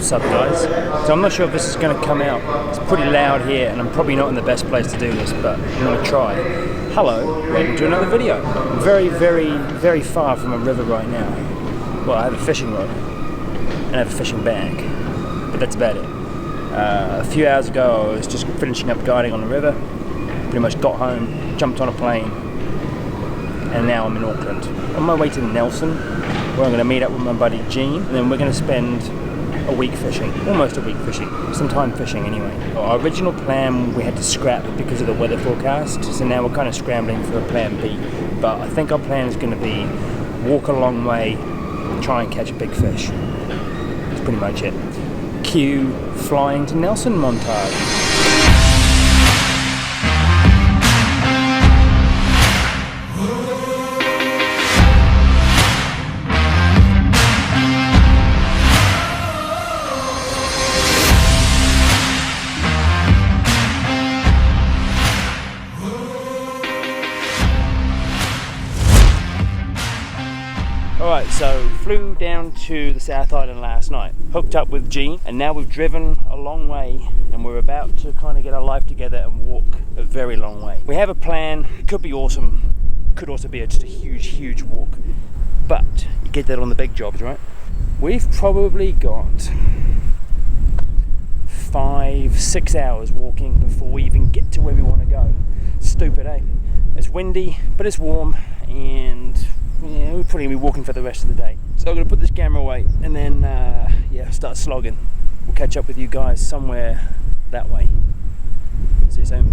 What's up guys? So I'm not sure if this is going to come out. It's pretty loud here and I'm probably not in the best place to do this, but I'm going to try. Hello, welcome to another video. I'm very far from a river right now. Well, I have a fishing rod and I have a fishing bag, but that's about it. A few hours ago I was just finishing up guiding on the river, pretty much got home, jumped on a plane, and now I'm in Auckland. On my way to Nelson, where I'm going to meet up with my buddy Gene, and then we're going to spend a week fishing, almost a week fishing, some time fishing anyway. Our original plan we had to scrap because of the weather forecast, so now we're kind of scrambling for a plan B. But I think our plan is going to be walk a long way, try and catch a big fish. That's pretty much it. Cue flying to Nelson montage. Alright, so flew down to the South Island last night, hooked up with Gene, and now we've driven a long way and we're about to kind of get our life together and walk a very long way. We have a plan, it could be awesome, could also be just a huge walk, but you get that on the big jobs, right? We've probably got 5-6 hours walking before we even get to where we want to go. Stupid, eh? It's windy, but it's warm, and yeah, we're probably going to be walking for the rest of the day. So I'm going to put this camera away and then yeah, start slogging. We'll catch up with you guys somewhere that way. See you soon.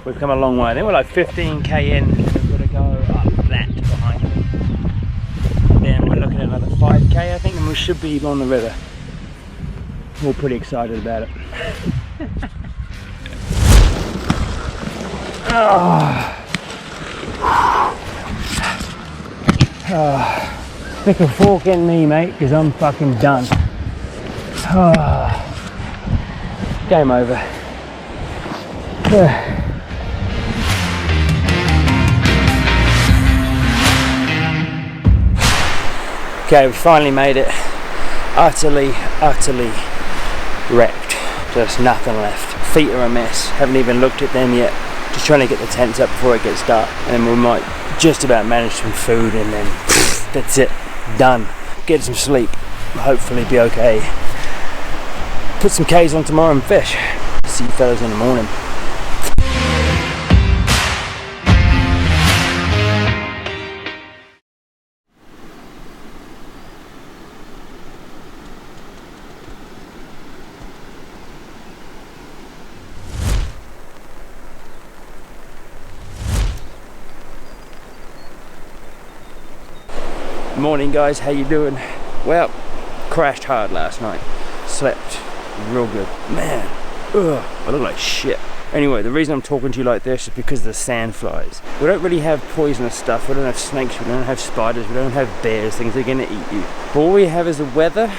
We've come a long way. I think we're like 15k in. We've got to go up that behind. Then we're looking at another 5k, I think, and we should be on the river. We're pretty excited about it. Stick a fork in me, mate, because I'm fucking done. Game over. Okay, we finally made it. Utterly wrecked. Just nothing left. Feet are a mess. Haven't even looked at them yet. Just trying to get the tents up before it gets dark. And then we might just about manage some food and then that's it. Done. Get some sleep. Hopefully be okay. Put some K's on tomorrow and fish. See you fellas in the morning. Morning guys, how you doing? Well, crashed hard last night. Slept real good. Man, I look like shit. Anyway, the reason I'm talking to you like this is because of the sandflies. We don't really have poisonous stuff. We don't have snakes, we don't have spiders, we don't have bears, things that are gonna eat you. But all we have is the weather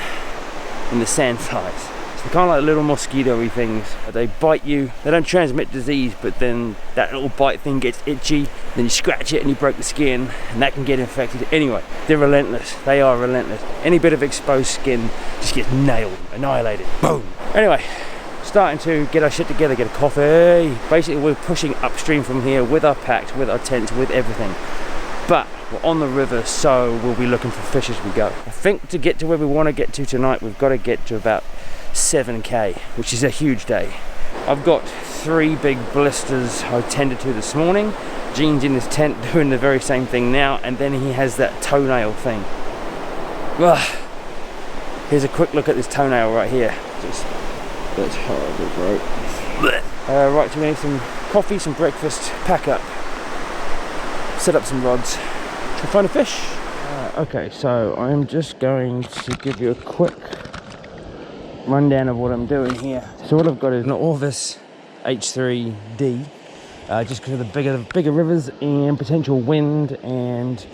and the sandflies. So they're kind of like little mosquito-y things. They bite you, they don't transmit disease, but then that little bite thing gets itchy, then you scratch it and you break the skin, and that can get infected. Anyway, they're relentless, they are relentless. Any bit of exposed skin just gets nailed, annihilated, boom. Anyway, starting to get our shit together, get a coffee. Basically, we're pushing upstream from here with our packs, with our tents, with everything. But we're on the river, so we'll be looking for fish as we go. I think to get to where we want to get to tonight, we've got to get to about 7k, which is a huge day. I've got 3 big blisters I tended to this morning. Gene's in his tent doing the very same thing now, and then he has that toenail thing. Here's a quick look at this toenail right here. That's horrible, bro. Right, so we need some coffee, some breakfast, pack up, set up some rods, try to find a fish. Okay, so I'm just going to give you a quick rundown of what I'm doing here. So what I've got is an Orvis H3D just because of the bigger rivers and potential wind and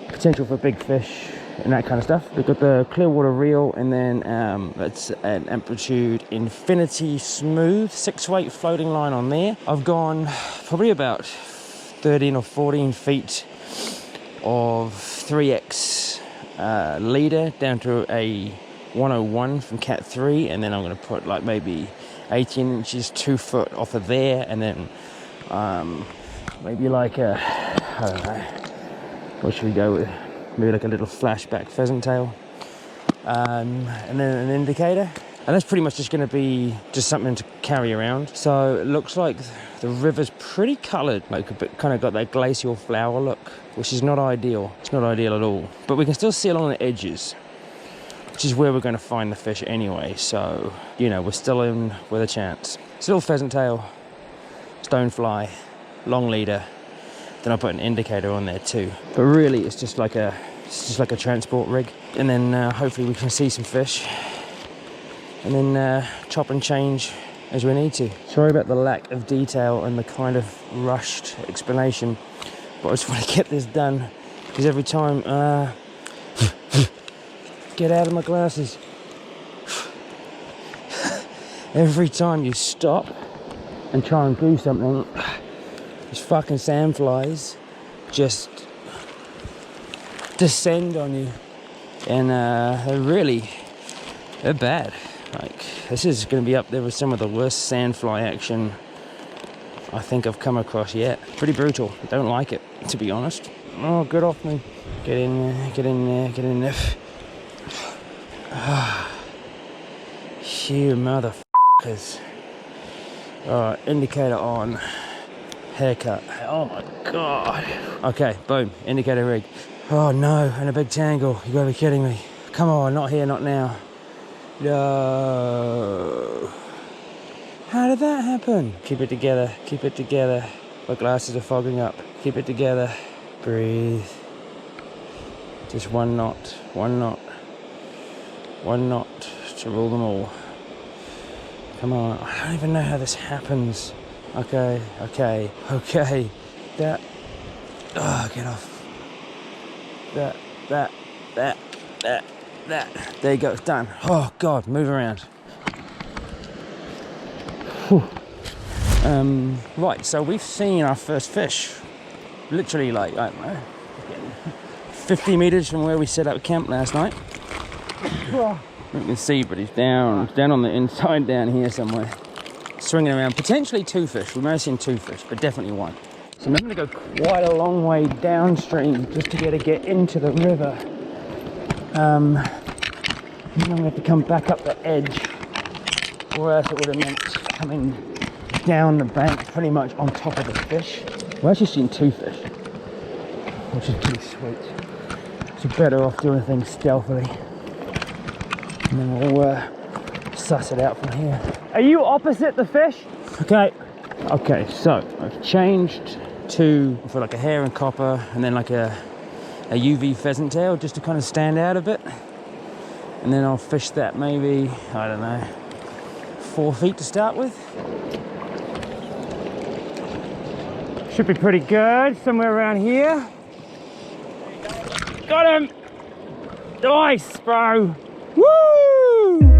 potential for big fish and that kind of stuff. We've got the Clearwater reel, and then it's an Amplitude Infinity Smooth 6-weight floating line on there. I've gone probably about 13 or 14 feet of 3X leader down to a 101 from Cat 3, and then I'm going to put like maybe 18 inches 2 foot off of there, and then maybe like a, I don't know, what should we go with? Maybe like a little flashback pheasant tail, and then an indicator. And that's pretty much just going to be just something to carry around. So it looks like the river's pretty coloured, like a bit kind of got that glacial flower look, which is not ideal. It's not ideal at all. But we can still see along the edges, which is where we're going to find the fish anyway. So, you know, we're still in with a chance. Still pheasant tail, stonefly, long leader. Then I put an indicator on there too. But really, it's just like a transport rig. And then hopefully we can see some fish. And then chop and change as we need to. Sorry about the lack of detail and the kind of rushed explanation, but I just want to get this done, because every time get out of my glasses. Every time you stop and try and do something, these fucking sandflies just descend on you, and they're bad. Like, this is going to be up there with some of the worst sandfly action I think I've come across yet. Pretty brutal. I don't like it, to be honest. Oh, get off me. Get in there, get in there, get in there. You motherfuckers. Alright, indicator on. Haircut. Oh my god. Okay, boom. Indicator rig. Oh no, and a big tangle. You gotta be kidding me. Come on, not here, not now. No. How did that happen? Keep it together, keep it together. My glasses are fogging up. Keep it together. Breathe. Just one knot, one knot. One knot to rule them all. Come on, I don't even know how this happens. Okay, okay, okay. That, oh, get off. That. There you go, it's done. Oh God, move around. Whew. Right, so we've seen our first fish. Literally like, I don't know, 50 meters from where we set up camp last night. You can see, but he's down on the inside down here somewhere. Swinging around, potentially 2 fish. We may have seen 2 fish, but definitely 1. So I'm going to go quite a long way downstream just to get into the river. And I'm going to have to come back up the edge, or else it would have meant coming down the bank pretty much on top of the fish. We've actually seen 2 fish, which is pretty sweet. So better off doing things stealthily, and then we'll suss it out from here. Are you opposite the fish? Okay. Okay, so I've changed to for like a hair and copper, and then like a UV pheasant tail, just to kind of stand out a bit. And then I'll fish that maybe, I don't know, 4 feet to start with. Should be pretty good, somewhere around here. Got him! Nice, bro! Woo!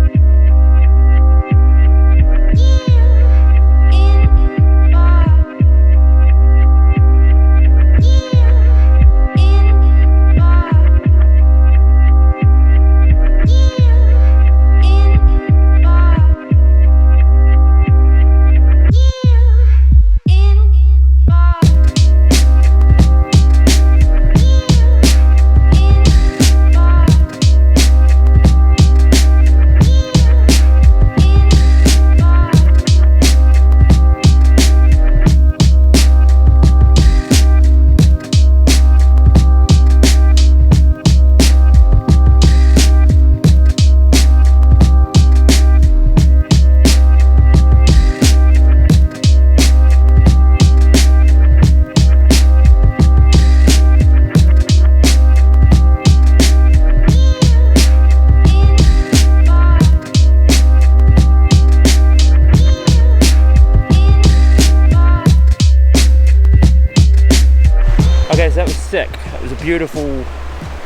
that was sick. It was a beautiful,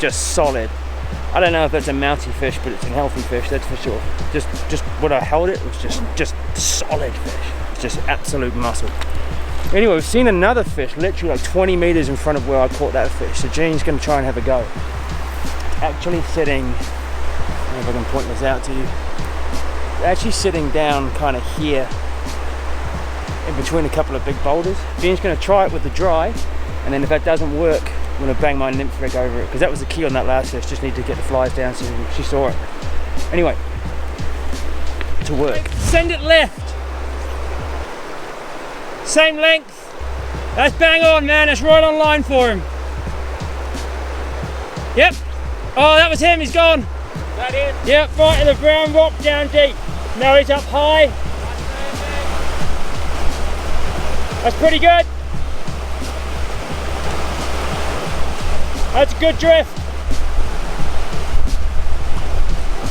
just solid. I don't know if that's a mounty fish, but it's a healthy fish, that's for sure. Just when I held it, it was just solid fish. It's just absolute muscle. Anyway, we've seen another fish literally like 20 meters in front of where I caught that fish. So Gene's gonna try and have a go. Actually sitting, I don't know if I can point this out to you. Actually sitting down kind of here in between a couple of big boulders. Gene's gonna try it with the dry, and then if that doesn't work, I'm gonna bang my nymph rig over it, because that was the key on that last fish. Just need to get the flies down so she saw it. Anyway, to work. Send it left. Same length. That's bang on, man. That's right on line for him. Yep. Oh, that was him. He's gone. Is that it? Yep, right in the brown rock down deep. Now he's up high. That's pretty good. That's a good drift.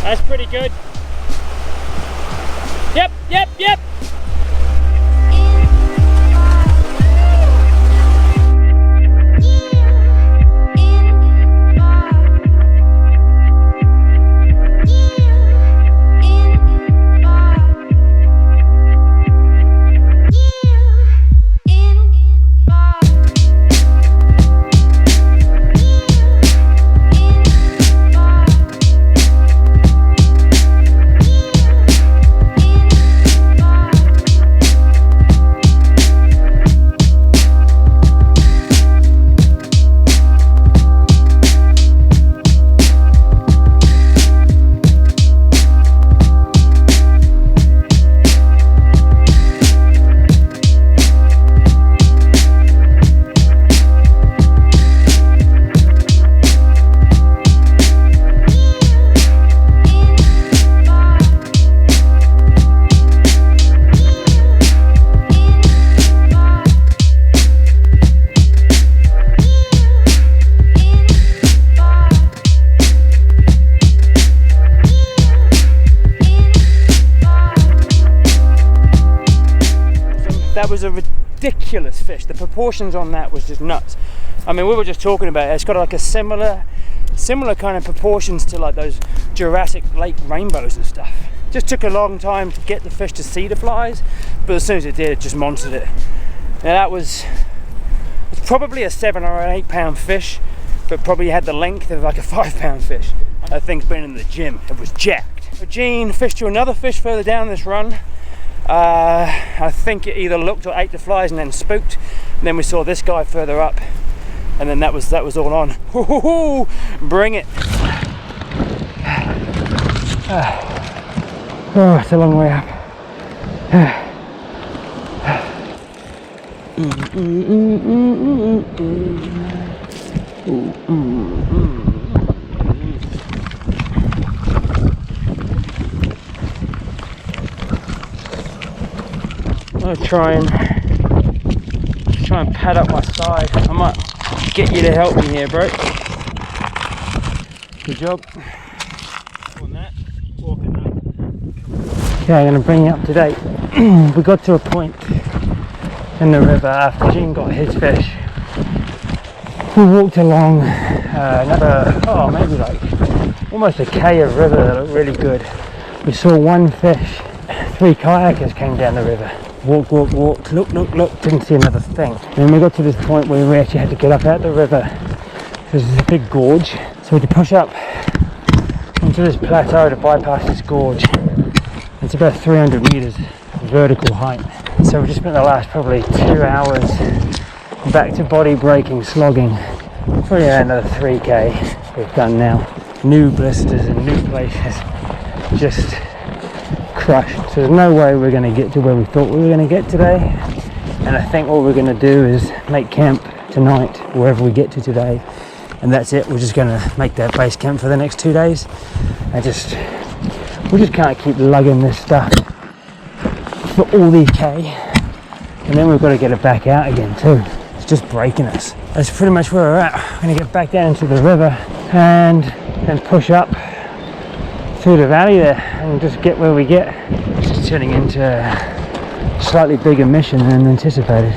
That's pretty good. Yep, yep, yep. That was a ridiculous fish. The proportions on that was just nuts. I mean, we were just talking about it. It's got like a similar kind of proportions to like those Jurassic Lake rainbows and stuff. Just took a long time to get the fish to see the flies, but as soon as it did, it just monstered it. Now that was probably a 7 or an 8 pound fish, but probably had the length of like a 5 pound fish. That thing's been in the gym. It was jacked. So Gene fished to another fish further down this run. I think it either looked or ate the flies and then spooked. And then we saw this guy further up, and then that was all on. Woo-hoo-hoo! Bring it! Oh, it's a long way up. I'm gonna try and pad up my side. I might get you to help me here, bro. Good job. On that, walking up. Okay, I'm gonna bring you up to date. We got to a point in the river after Gene got his fish. We walked along another, maybe like almost a K of river that looked really good. We saw one fish. 3 kayakers came down the river. Walked, look, didn't see another thing. And then we got to this point where we actually had to get up out the river. This is a big gorge, so we had to push up onto this plateau to bypass this gorge. It's about 300 meters vertical height. So we just spent the last probably 2 hours back to body breaking, slogging. Probably around another 3k we've done now. New blisters and new places. Just crushed. So there's no way we're going to get to where we thought we were going to get today, and I think all we're going to do is make camp tonight wherever we get to today, and that's it. We're just going to make that base camp for the next 2 days, and we just can't keep lugging this stuff for all these K, and then we've got to get it back out again too. It's just breaking us. That's pretty much where we're at. We're going to get back down into the river and then push up through the valley there and just get where we get. It's turning into a slightly bigger mission than anticipated.